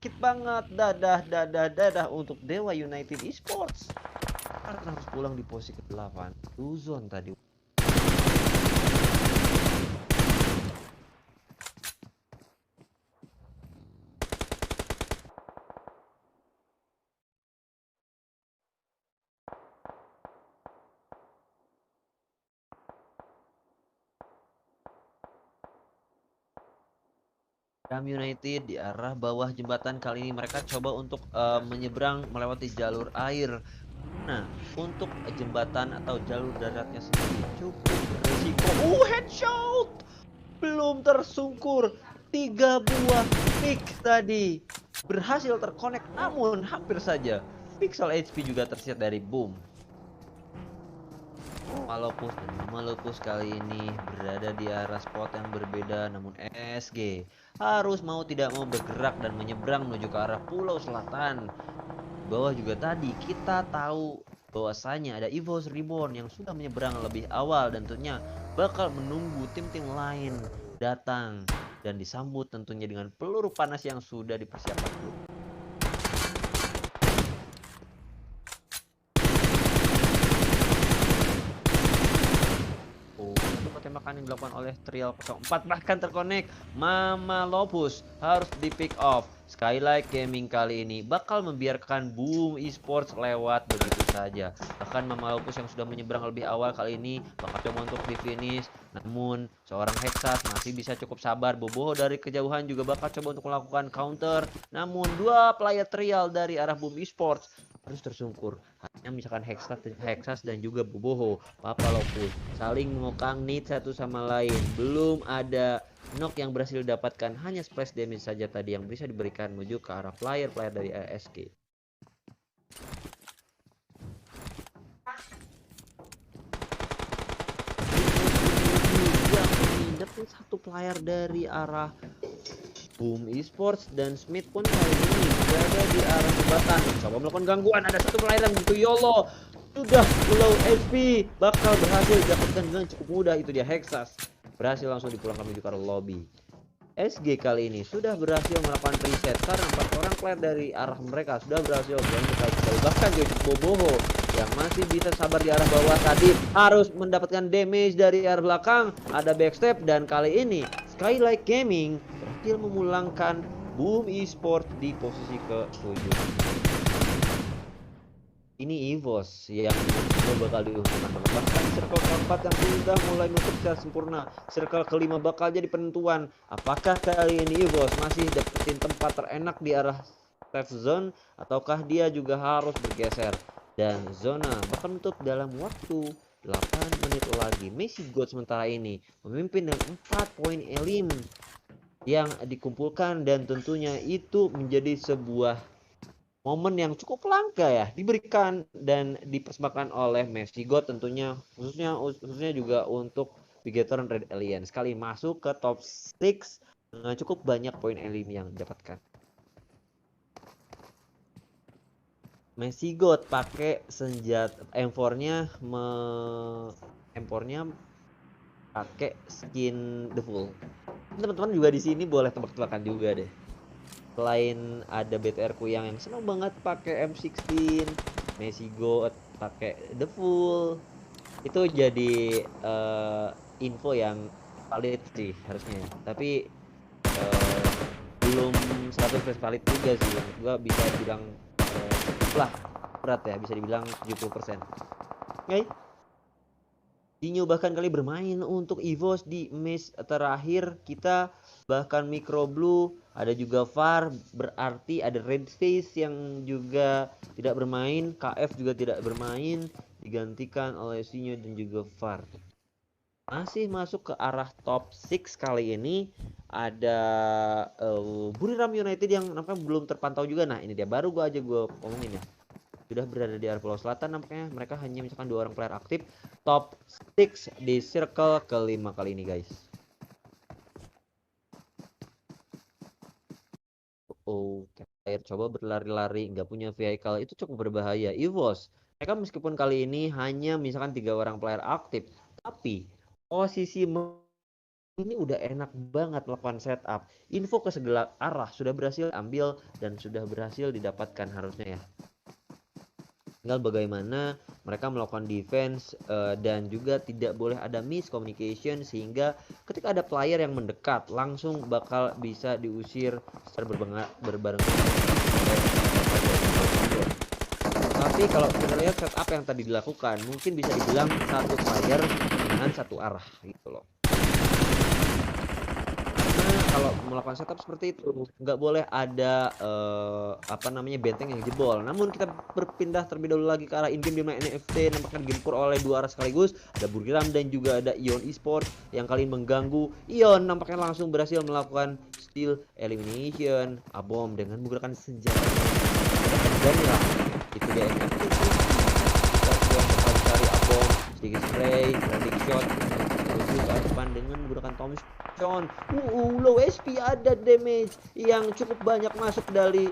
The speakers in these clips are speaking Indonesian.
Sakit banget. Dadah, dadah, dadah untuk Dewa United Esports. Karena harus pulang di posisi ke-8. Luzon tadi. Dam United di arah bawah jembatan. Kali ini mereka coba untuk menyeberang melewati jalur air. Nah, untuk jembatan atau jalur daratnya sendiri cukup berisiko. Headshot! Belum tersungkur. 3 buah pick tadi berhasil terkonek, namun hampir saja Pixel HP juga tersiat dari boom. Malopus kali ini berada di arah spot yang berbeda, namun SG harus mau tidak mau bergerak dan menyeberang menuju ke arah pulau selatan. Di bawah juga tadi kita tahu bahwasanya ada EVOS Reborn yang sudah menyeberang lebih awal dan tentunya bakal menunggu tim-tim lain datang dan disambut tentunya dengan peluru panas yang sudah dipersiapkan. Tembakan yang dilakukan oleh Trial 04 bahkan terkonek. Mama Lopus harus di pick off. Skylight Gaming kali ini bakal membiarkan Boom Esports lewat begitu saja. Bahkan Mama Lopus yang sudah menyeberang lebih awal kali ini bakal coba untuk di finish. Namun seorang Hexas masih bisa cukup sabar. Boboho dari kejauhan juga bakal coba untuk melakukan counter. Namun dua player Trial dari arah Boom Esports harus tersungkur. Hanya misalkan Hexas dan juga Boboho, Papa Lopus saling mengokang need satu sama lain. Belum ada knock yang berhasil didapatkan, hanya splash damage saja tadi yang bisa diberikan menuju ke arah player dari ASG. Yang mendapat satu player dari arah Boom Esports dan Smith pun kali ini berada di arah jembatan. Coba melakukan gangguan, ada satu player yang begitu YOLO. Sudah low HP, bakal berhasil didapatkan dengan cukup mudah. Itu dia Hexas. Berhasil langsung dipulangkan menuju ke arah lobby. SG kali ini sudah berhasil melakukan reset karena 4 orang player dari arah mereka sudah berhasil berkali-kali. Bahkan Jojo Boboho yang masih bisa sabar di arah bawah tadi harus mendapatkan damage dari arah belakang. Ada backstep dan kali ini Skylight Gaming berhasil memulangkan Boom Esports di posisi ke-7. Ini EVOS yang bakal diuntungkan banget. Bahkan circle keempat yang sudah mulai menutup secara sempurna. Circle kelima bakal jadi penentuan. Apakah kali ini EVOS masih dapetin tempat terenak di arah safe zone, ataukah dia juga harus bergeser. Dan zona bakal menutup dalam waktu 8 menit lagi. Messi God sementara ini memimpin dengan 4 poin elim yang dikumpulkan, dan tentunya itu menjadi sebuah momen yang cukup langka ya diberikan dan dipersembahkan oleh Messi God tentunya, khususnya juga untuk Bigetron Red Alien sekali masuk ke top 6 dengan cukup banyak poin elim yang didapatkan. Messi God pakai senjata M4-nya M4-nya pakai skin The Full. Teman-teman juga di sini boleh tebak-tebakan juga deh. Selain ada BTR Kuyang yang seneng banget pakai M16, Messi God pakai The Full, itu jadi info yang valid sih harusnya ya. Tapi belum 100% valid juga sih. Gua bisa bilang lah berat ya, bisa dibilang 70%. Oke. Dinyo bahkan kali bermain untuk EVOS di match terakhir kita, bahkan Micro Blue, ada juga VAR, berarti ada Red Face yang juga tidak bermain, KF juga tidak bermain, digantikan oleh Sinyo dan juga VAR. Masih masuk ke arah top 6 kali ini ada Buriram United yang nampaknya belum terpantau juga. Nah ini dia baru gue ngomongin ya, sudah berada di arah pulau selatan. Nampaknya mereka hanya misalkan 2 orang player aktif. Top 6 di circle kelima kali ini guys. Player coba berlari-lari nggak punya vehicle, itu cukup berbahaya. EVOS mereka meskipun kali ini hanya misalkan 3 orang player aktif, tapi posisi Ini udah enak banget melakukan setup. Info ke segala arah sudah berhasil ambil dan sudah berhasil didapatkan harusnya ya. Tinggal bagaimana mereka melakukan defense dan juga tidak boleh ada miscommunication sehingga ketika ada player yang mendekat langsung bakal bisa diusir secara berbarengan. Tapi kalau kita lihat setup yang tadi dilakukan mungkin bisa dibilang satu player dengan satu arah gitu loh. Kalau melakukan setup seperti itu nggak boleh ada benteng yang jebol. Namun kita berpindah terlebih dahulu lagi ke arah in-game di mana NFT nampaknya digempur oleh dua arah sekaligus. Ada Buriram dan juga ada Ion Esports yang kali ini mengganggu. Ion nampaknya langsung berhasil melakukan steal elimination Abom dengan menggunakan senjata dan ya itu dia NFT. Kita cari Abom sedikit spray, traffic shot menuju ke depan dengan menggunakan Thompson. Low SP ada damage yang cukup banyak masuk dari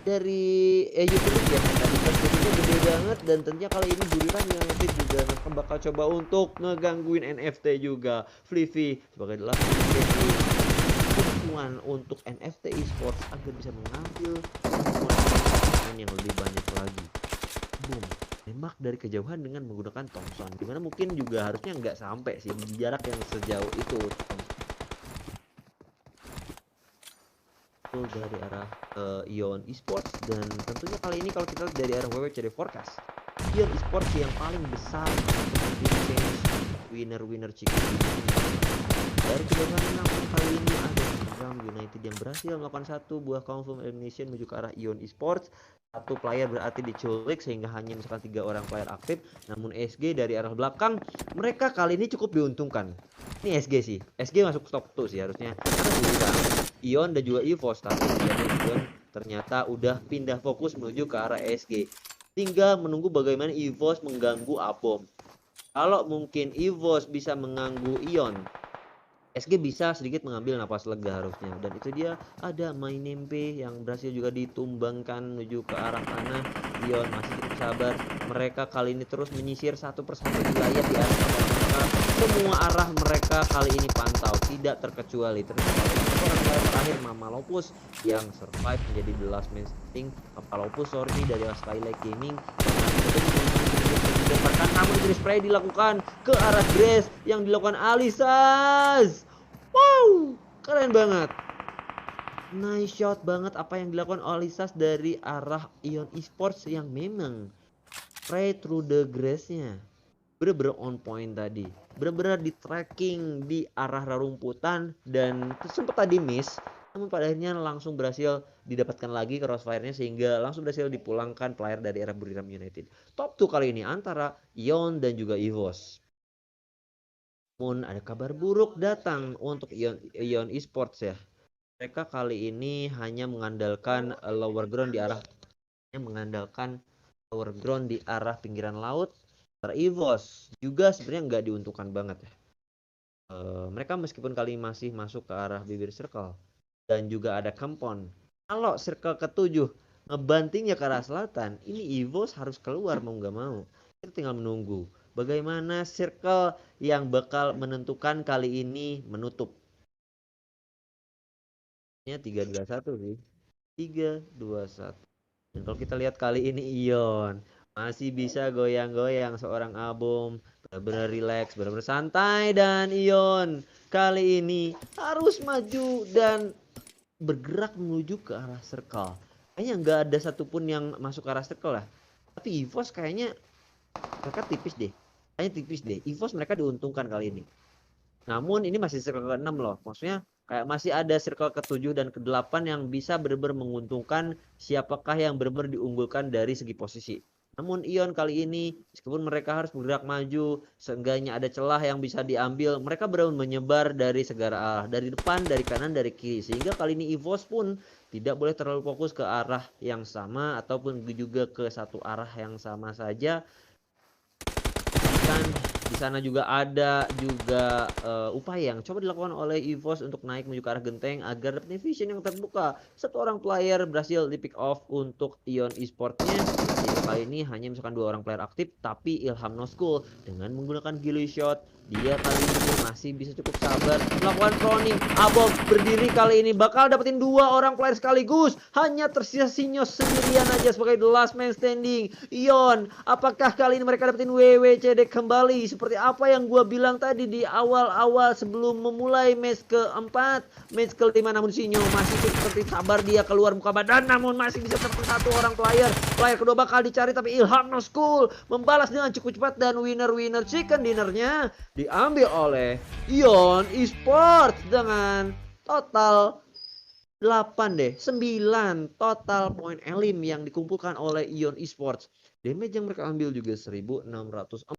utility ya. Tadi perspektifnya gede banget dan tentunya kali ini Buriram yang nanti juga bakal coba untuk ngegangguin NFT juga. Flivi sebagai adalah keuntungan untuk NFT Esports agar bisa mengambil yang lebih banyak lagi. Boom. Nembak dari kejauhan dengan menggunakan Thompson, dimana mungkin juga harusnya nggak sampai sih di jarak yang sejauh itu dari arah Ion Esports. Dan tentunya kali ini kalau kita lihat dari arah WWCD Forecast, Ion Esports yang paling besar untuk winner chicken dari kejauhan. Namun kali ini ada Buriram United yang berhasil melakukan satu buah confirm elimination menuju ke arah Ion Esports. Satu player berarti diculik sehingga hanya misalkan 3 orang player aktif. Namun SG dari arah belakang mereka kali ini cukup diuntungkan. Ini SG sih, SG masuk top 2 sih harusnya. Karena Ion dan juga EVOS, tapi Ion ternyata udah pindah fokus menuju ke arah SG. Tinggal menunggu bagaimana EVOS mengganggu Abom. Kalau mungkin EVOS bisa mengganggu Ion, SG bisa sedikit mengambil napas lega harusnya. Dan itu dia ada MyNempe yang berhasil juga ditumbangkan menuju ke arah sana. Ion masih cukup sabar. Mereka kali ini terus menyisir satu persatu wilayah di arah mereka. Semua arah mereka kali ini pantau, tidak terkecuali. Ternyata orang terakhir Mamalopus yang survive menjadi the last man standing. Mamalopus sorry dari Skylight Gaming. Namun spray dilakukan ke arah Grace yang dilakukan Alisas. Wow, keren banget. Nice shot banget apa yang dilakukan Alisas dari arah Ion Esports yang memang spray through the grass-nya bener-bener on point tadi. Bener-bener di tracking di arah rerumputan dan sempat tadi miss. Namun pada akhirnya langsung berhasil didapatkan lagi crossfire-nya sehingga langsung berhasil dipulangkan player dari arah Buriram United. Top 2 kali ini antara Ion dan juga EVOS. Namun ada kabar buruk datang untuk Ion Esports ya. Mereka kali ini hanya mengandalkan lower ground di arah pinggiran laut. EVOS juga sebenarnya nggak diuntungkan banget ya. Mereka meskipun kali masih masuk ke arah bibir circle dan juga ada Kampon. Kalau circle ke-7 ngebantingnya ke arah selatan, ini EVOS harus keluar mau nggak mau. Kita tinggal menunggu bagaimana circle yang bakal menentukan kali ini menutup. Nya 3-2-1 sih. 3-2-1. Dan kalau kita lihat kali ini Ion masih bisa goyang-goyang seorang Abom, benar-benar relax, benar-benar santai. Dan Ion kali ini harus maju dan bergerak menuju ke arah circle. Kayaknya nggak ada satupun yang masuk ke arah circle lah. Tapi EVOS kayaknya mereka tipis deh. Kayaknya tipis deh. EVOS mereka diuntungkan kali ini. Namun ini masih circle ke-6 loh. Maksudnya kayak masih ada circle ke-7 dan ke-8 yang bisa benar-benar menguntungkan siapakah yang benar-benar diunggulkan dari segi posisi. Namun Ion kali ini meskipun mereka harus bergerak maju, seenggaknya ada celah yang bisa diambil. Mereka benar-benar menyebar dari segala arah, dari depan, dari kanan, dari kiri. Sehingga kali ini EVOS pun tidak boleh terlalu fokus ke arah yang sama ataupun juga ke satu arah yang sama saja. Dan di sana juga ada juga upaya yang coba dilakukan oleh EVOS untuk naik menuju ke arah genteng agar dapat vision yang terbuka. Satu orang player berhasil di pick off untuk Ion Esports-nya. Kali ini hanya misalkan 2 orang player aktif, tapi Ilham No School dengan menggunakan ghillie shot Dia kali ini masih bisa cukup sabar melakukan proning. Abov berdiri kali ini bakal dapetin 2 orang player sekaligus. Hanya tersisa Sinyos sendirian aja sebagai the last man standing. Ion, apakah kali ini mereka dapetin WWCD kembali? Seperti apa yang gua bilang tadi di awal-awal sebelum memulai match keempat, match kelima, namun Sinyo masih seperti sabar dia keluar buka badan, namun masih bisa dapetin 1 orang player. Player kedua bakal dicari tapi Ilham No School membalas dengan cukup cepat dan winner chicken dinnernya diambil oleh Ion Esports dengan total 9 total poin elim yang dikumpulkan oleh Ion Esports. Damage yang mereka ambil juga 1600.